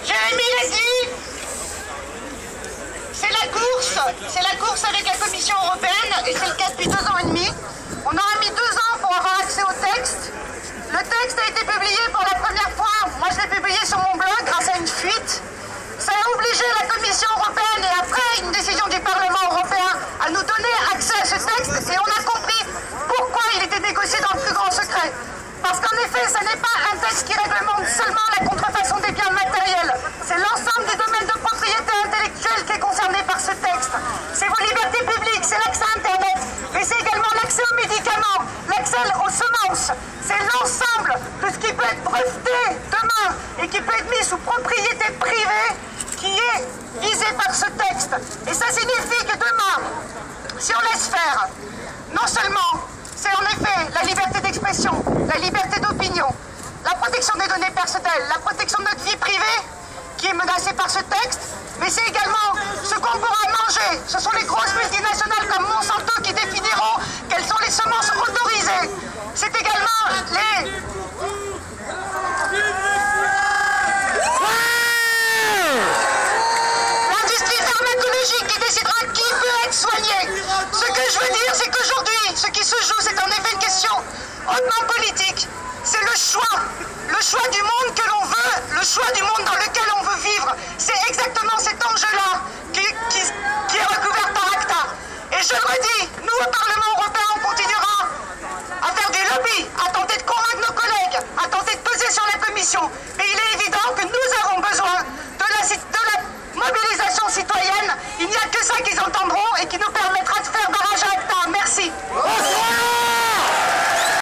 Jérémy l'a dit, c'est la course avec la Commission européenne, et c'est le cas depuis 2 ans et demi. On aura mis 2 ans pour avoir accès au texte. Le texte a été publié pour la première fois, moi je l'ai publié sur mon blog grâce à une fuite. Ça a obligé la Commission européenne et après une décision du Parlement européen à nous donner accès à ce texte, et on a compris pourquoi il était négocié dans le plus grand secret. Parce qu'en effet, ce n'est pas un texte qui réglemente seulement la contrefaçon des biens matériels. C'est l'ensemble du domaine de propriété intellectuelle qui est concerné par ce texte. C'est vos libertés publiques, c'est l'accès à Internet, mais c'est également l'accès aux médicaments, l'accès aux semences. C'est l'ensemble de ce qui peut être breveté demain et qui peut être mis sous propriété privée qui est visé par ce texte. Et ça signifie que demain, si on laisse faire, non seulement c'est en effet la liberté d'expression, la liberté d'opinion, la protection des données personnelles, la protection de notre vie privée qui est menacée par ce texte, mais c'est également ce qu'on pourra manger. Ce sont les grosses multinationales comme Monsanto qui définiront quelles sont les semences autorisées. C'est également les... l'industrie pharmacologique qui décidera qui peut être soigné. Ce que je veux dire, c'est qu'aujourd'hui, ce qui se joue, c'est en effet une question hautement politique. C'est le choix du monde que l'on veut, le choix du monde dans lequel on veut vivre. C'est exactement cet enjeu-là qui est recouvert par ACTA. Et je le redis, nous au Parlement européen, on continuera à faire du lobby, à tenter de convaincre nos collègues, à tenter de peser sur la Commission. Mais il est évident que nous avons besoin de la mobilisation citoyenne. Il n'y a que ça qu'ils entendront et qui nous permettra